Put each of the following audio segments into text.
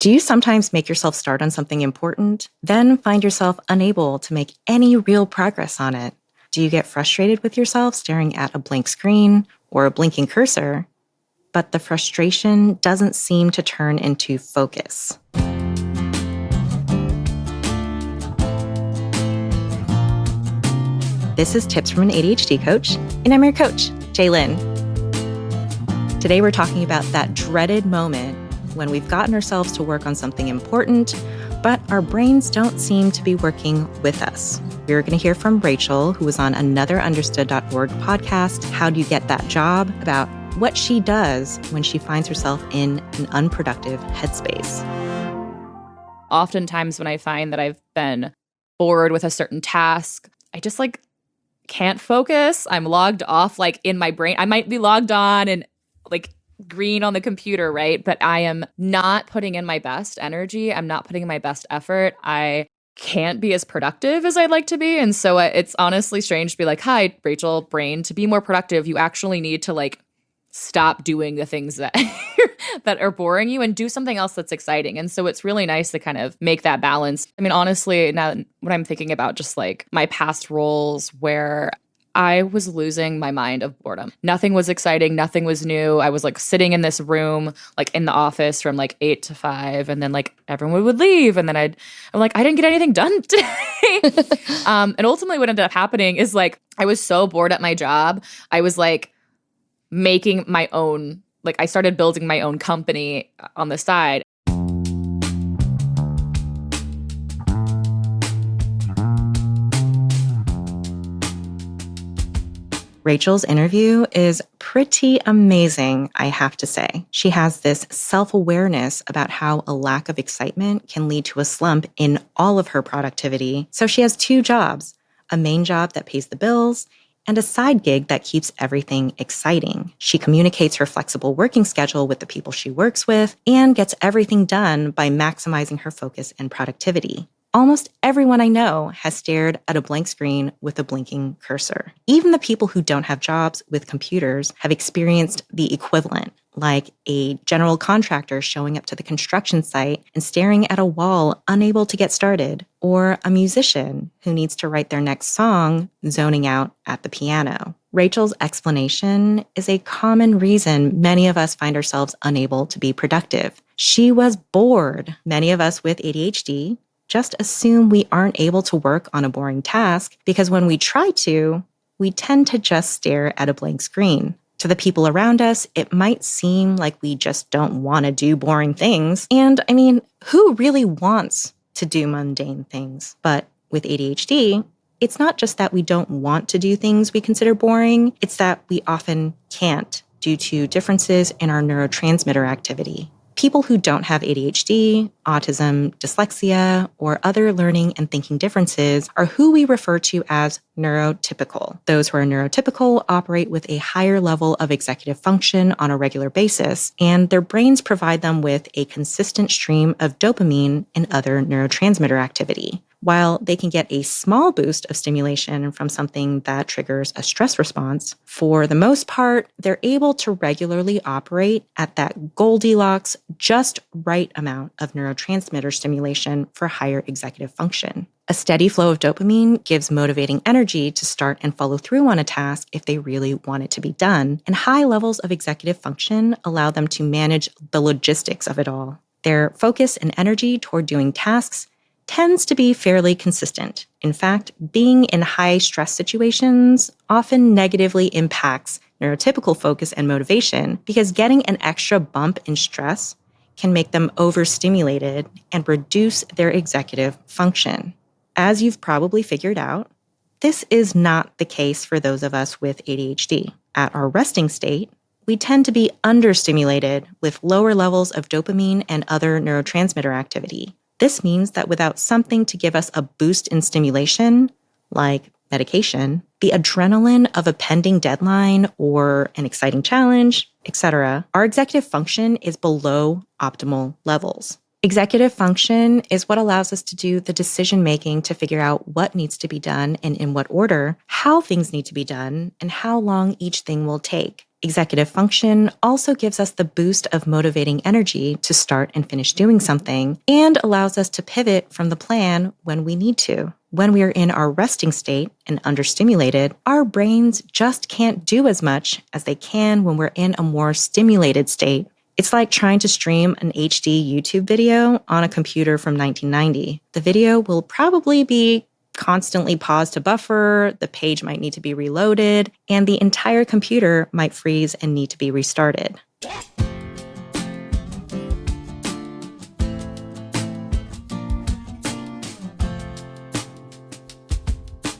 Do you sometimes make yourself start on something important, then find yourself unable to make any real progress on it? Do you get frustrated with yourself staring at a blank screen or a blinking cursor, but the frustration doesn't seem to turn into focus? This is Tips from an ADHD Coach, and I'm your coach, Jaye. Today we're talking about that dreaded moment when we've gotten ourselves to work on something important, but our brains don't seem to be working with us. We're going to hear from Rachel, who was on another Understood.org podcast, How Do You Get That Job?, about what she does when she finds herself in an unproductive headspace. Oftentimes when I find that I've been bored with a certain task, I just can't focus. I'm logged off in my brain. I might be logged on and green on the computer, right? But I am not putting in my best energy. I'm not putting in my best effort. I can't be as productive as I'd like to be. And so it's honestly strange to be like, hi, Rachel, brain, to be more productive, you actually need to stop doing the things that that are boring you and do something else that's exciting. And so it's really nice to kind of make that balance. I mean, honestly, now when I'm thinking about just my past roles where I was losing my mind of boredom. Nothing was exciting. Nothing was new. I was sitting in this room, in the office from 8 to 5. And then everyone would leave. And then I didn't get anything done today. And ultimately what ended up happening is I was so bored at my job. I was making my own, I started building my own company on the side. Rachel's interview is pretty amazing, I have to say. She has this self-awareness about how a lack of excitement can lead to a slump in all of her productivity. So she has 2 jobs, a main job that pays the bills and a side gig that keeps everything exciting. She communicates her flexible working schedule with the people she works with and gets everything done by maximizing her focus and productivity. Almost everyone I know has stared at a blank screen with a blinking cursor. Even the people who don't have jobs with computers have experienced the equivalent, like a general contractor showing up to the construction site and staring at a wall, unable to get started, or a musician who needs to write their next song, zoning out at the piano. Rachel's explanation is a common reason many of us find ourselves unable to be productive. She was bored. Many of us with ADHD just assume we aren't able to work on a boring task because when we try to, we tend to just stare at a blank screen. To the people around us, it might seem like we just don't want to do boring things. And I mean, who really wants to do mundane things? But with ADHD, it's not just that we don't want to do things we consider boring, it's that we often can't due to differences in our neurotransmitter activity. People who don't have ADHD, autism, dyslexia, or other learning and thinking differences are who we refer to as neurotypical. Those who are neurotypical operate with a higher level of executive function on a regular basis, and their brains provide them with a consistent stream of dopamine and other neurotransmitter activity. While they can get a small boost of stimulation from something that triggers a stress response, for the most part, they're able to regularly operate at that Goldilocks, just right amount of neurotransmitter stimulation for higher executive function. A steady flow of dopamine gives motivating energy to start and follow through on a task if they really want it to be done, and high levels of executive function allow them to manage the logistics of it all. Their focus and energy toward doing tasks tends to be fairly consistent. In fact, being in high-stress situations often negatively impacts neurotypical focus and motivation because getting an extra bump in stress can make them overstimulated and reduce their executive function. As you've probably figured out, this is not the case for those of us with ADHD. At our resting state, we tend to be understimulated with lower levels of dopamine and other neurotransmitter activity. This means that without something to give us a boost in stimulation, like medication, the adrenaline of a pending deadline or an exciting challenge, etc., our executive function is below optimal levels. Executive function is what allows us to do the decision-making to figure out what needs to be done and in what order, how things need to be done, and how long each thing will take. Executive function also gives us the boost of motivating energy to start and finish doing something and allows us to pivot from the plan when we need to. When we are in our resting state and understimulated, our brains just can't do as much as they can when we're in a more stimulated state. It's like trying to stream an HD YouTube video on a computer from 1990. The video will probably be constantly paused to buffer, the page might need to be reloaded, and the entire computer might freeze and need to be restarted.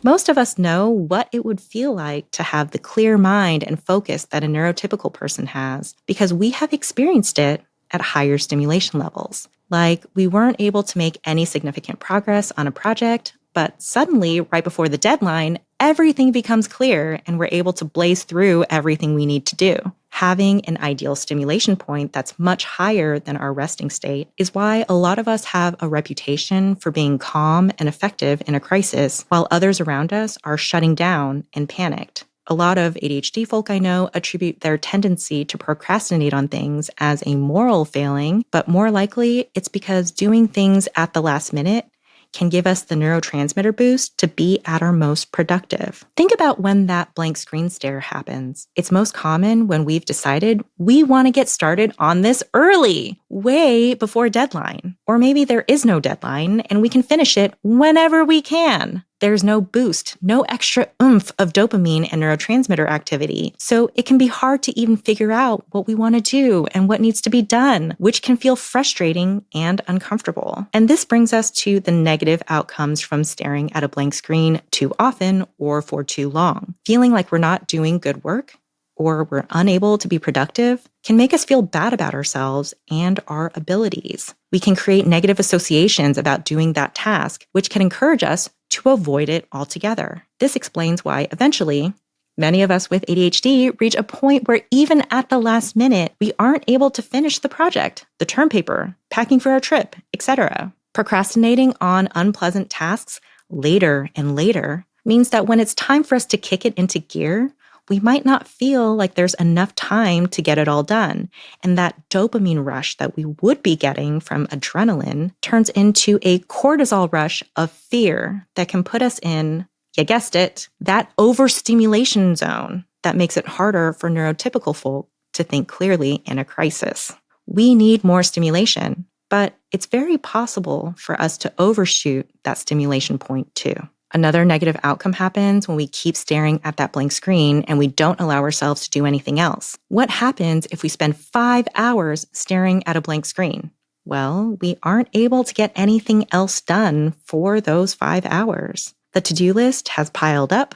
Most of us know what it would feel like to have the clear mind and focus that a neurotypical person has because we have experienced it at higher stimulation levels. Like we weren't able to make any significant progress on a project, but suddenly, right before the deadline, everything becomes clear and we're able to blaze through everything we need to do. Having an ideal stimulation point that's much higher than our resting state is why a lot of us have a reputation for being calm and effective in a crisis, while others around us are shutting down and panicked. A lot of ADHD folk I know attribute their tendency to procrastinate on things as a moral failing, but more likely it's because doing things at the last minute can give us the neurotransmitter boost to be at our most productive. Think about when that blank screen stare happens. It's most common when we've decided we want to get started on this early, way before deadline. Or maybe there is no deadline and we can finish it whenever we can. There's no boost, no extra oomph of dopamine and neurotransmitter activity. So it can be hard to even figure out what we want to do and what needs to be done, which can feel frustrating and uncomfortable. And this brings us to the negative outcomes from staring at a blank screen too often or for too long. Feeling like we're not doing good work or we're unable to be productive can make us feel bad about ourselves and our abilities. We can create negative associations about doing that task, which can encourage us to avoid it altogether. This explains why eventually many of us with ADHD reach a point where even at the last minute, we aren't able to finish the project, the term paper, packing for our trip, etc. Procrastinating on unpleasant tasks later and later means that when it's time for us to kick it into gear, we might not feel like there's enough time to get it all done. And that dopamine rush that we would be getting from adrenaline turns into a cortisol rush of fear that can put us in, you guessed it, that overstimulation zone that makes it harder for neurotypical folk to think clearly in a crisis. We need more stimulation, but it's very possible for us to overshoot that stimulation point too. Another negative outcome happens when we keep staring at that blank screen and we don't allow ourselves to do anything else. What happens if we spend 5 hours staring at a blank screen? Well, we aren't able to get anything else done for those 5 hours. The to-do list has piled up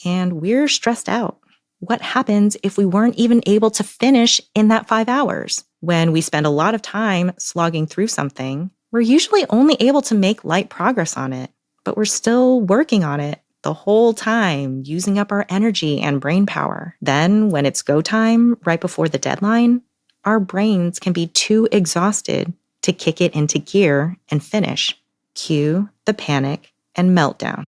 and we're stressed out. What happens if we weren't even able to finish in that 5 hours? When we spend a lot of time slogging through something, we're usually only able to make light progress on it. But we're still working on it the whole time, using up our energy and brain power. Then, when it's go time, right before the deadline, our brains can be too exhausted to kick it into gear and finish. Cue the panic and meltdown.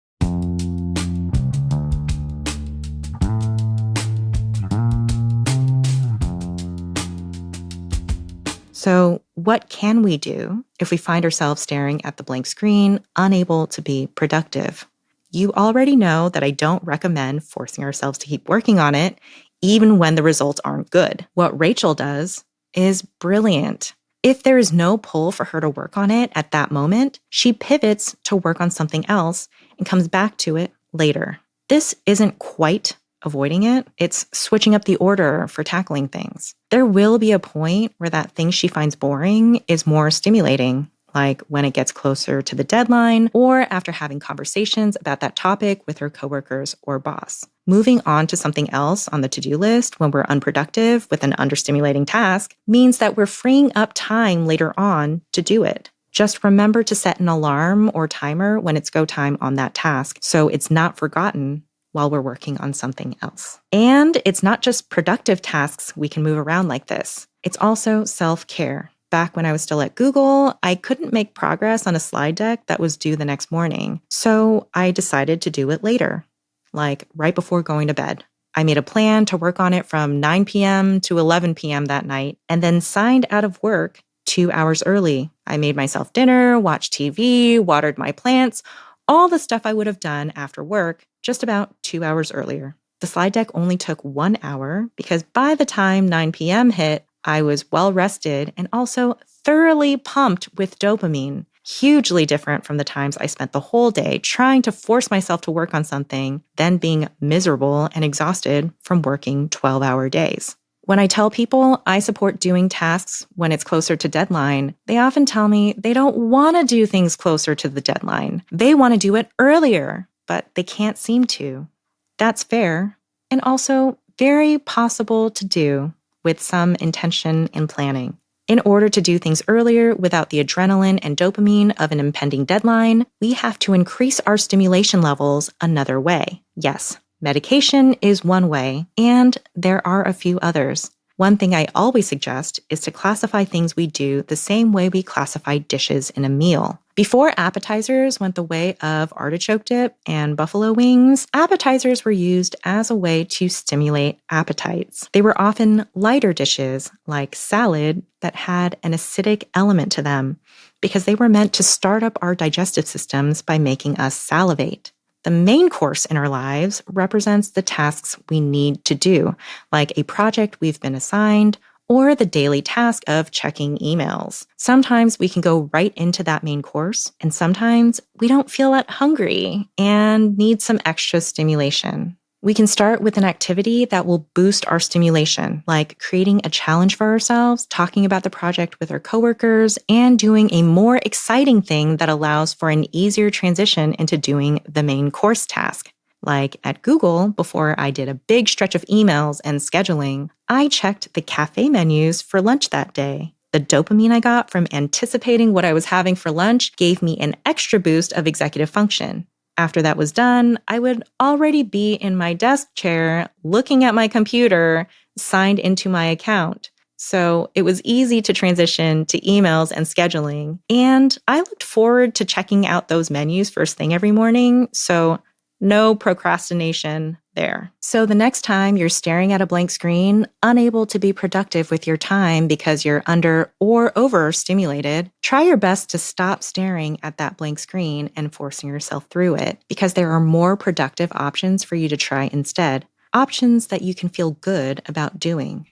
So what can we do if we find ourselves staring at the blank screen, unable to be productive? You already know that I don't recommend forcing ourselves to keep working on it, even when the results aren't good. What Rachel does is brilliant. If there is no pull for her to work on it at that moment, she pivots to work on something else and comes back to it later. This isn't quite avoiding it, it's switching up the order for tackling things. There will be a point where that thing she finds boring is more stimulating, like when it gets closer to the deadline or after having conversations about that topic with her coworkers or boss. Moving on to something else on the to-do list when we're unproductive with an understimulating task means that we're freeing up time later on to do it. Just remember to set an alarm or timer when it's go time on that task so it's not forgotten while we're working on something else. And it's not just productive tasks we can move around like this. It's also self-care. Back when I was still at Google, I couldn't make progress on a slide deck that was due the next morning. So I decided to do it later, like right before going to bed. I made a plan to work on it from 9 p.m. to 11 p.m. that night, and then signed out of work 2 hours early. I made myself dinner, watched TV, watered my plants, all the stuff I would have done after work just about 2 hours earlier. The slide deck only took 1 hour because by the time 9 p.m. hit, I was well rested and also thoroughly pumped with dopamine. Hugely different from the times I spent the whole day trying to force myself to work on something, then being miserable and exhausted from working 12-hour days. When I tell people I support doing tasks when it's closer to deadline, they often tell me they don't want to do things closer to the deadline. They want to do it earlier, but they can't seem to. That's fair, and also very possible to do with some intention and planning. In order to do things earlier without the adrenaline and dopamine of an impending deadline, we have to increase our stimulation levels another way. Yes, medication is one way, and there are a few others. One thing I always suggest is to classify things we do the same way we classify dishes in a meal. Before appetizers went the way of artichoke dip and buffalo wings, appetizers were used as a way to stimulate appetites. They were often lighter dishes, like salad, that had an acidic element to them, because they were meant to start up our digestive systems by making us salivate. The main course in our lives represents the tasks we need to do, like a project we've been assigned, or the daily task of checking emails. Sometimes we can go right into that main course, and sometimes we don't feel that hungry and need some extra stimulation. We can start with an activity that will boost our stimulation, like creating a challenge for ourselves, talking about the project with our coworkers, and doing a more exciting thing that allows for an easier transition into doing the main course task. Like at Google, before I did a big stretch of emails and scheduling, I checked the cafe menus for lunch that day. The dopamine I got from anticipating what I was having for lunch gave me an extra boost of executive function. After that was done, I would already be in my desk chair, looking at my computer, signed into my account. So it was easy to transition to emails and scheduling. And I looked forward to checking out those menus first thing every morning. So no procrastination there. So the next time you're staring at a blank screen, unable to be productive with your time because you're under or overstimulated, try your best to stop staring at that blank screen and forcing yourself through it, because there are more productive options for you to try instead, options that you can feel good about doing.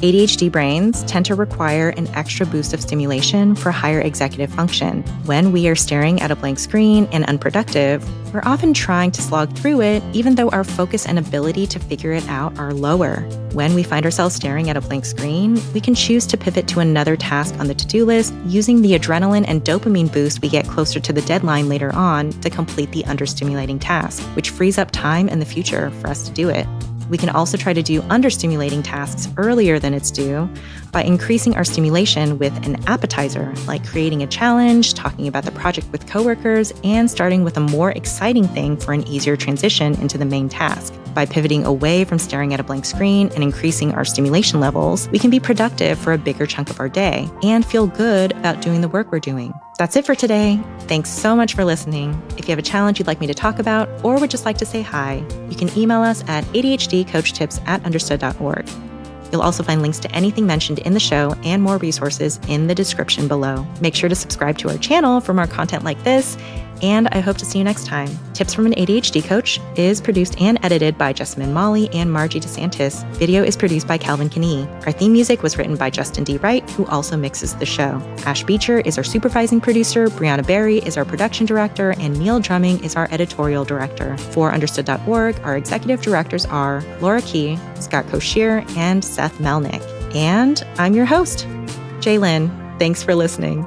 ADHD brains tend to require an extra boost of stimulation for higher executive function. When we are staring at a blank screen and unproductive, we're often trying to slog through it, even though our focus and ability to figure it out are lower. When we find ourselves staring at a blank screen, we can choose to pivot to another task on the to-do list using the adrenaline and dopamine boost we get closer to the deadline later on to complete the understimulating task, which frees up time in the future for us to do it. We can also try to do understimulating tasks earlier than it's due by increasing our stimulation with an appetizer, like creating a challenge, talking about the project with coworkers, and starting with a more exciting thing for an easier transition into the main task. By pivoting away from staring at a blank screen and increasing our stimulation levels, we can be productive for a bigger chunk of our day and feel good about doing the work we're doing. That's it for today. Thanks so much for listening. If you have a challenge you'd like me to talk about or would just like to say hi, you can email us at adhdcoachtips@understood.org. You'll also find links to anything mentioned in the show and more resources in the description below. Make sure to subscribe to our channel for more content like this, and I hope to see you next time. Tips from an ADHD Coach is produced and edited by Jessamine Molly and Margie DeSantis. Video is produced by Calvin Kinney. Our theme music was written by Justin D. Wright, who also mixes the show. Ash Beecher is our supervising producer, Brianna Berry is our production director, and Neil Drumming is our editorial director. For Understood.org, our executive directors are Laura Key, Scott Koshier, and Seth Melnick. And I'm your host, Jaye. Thanks for listening.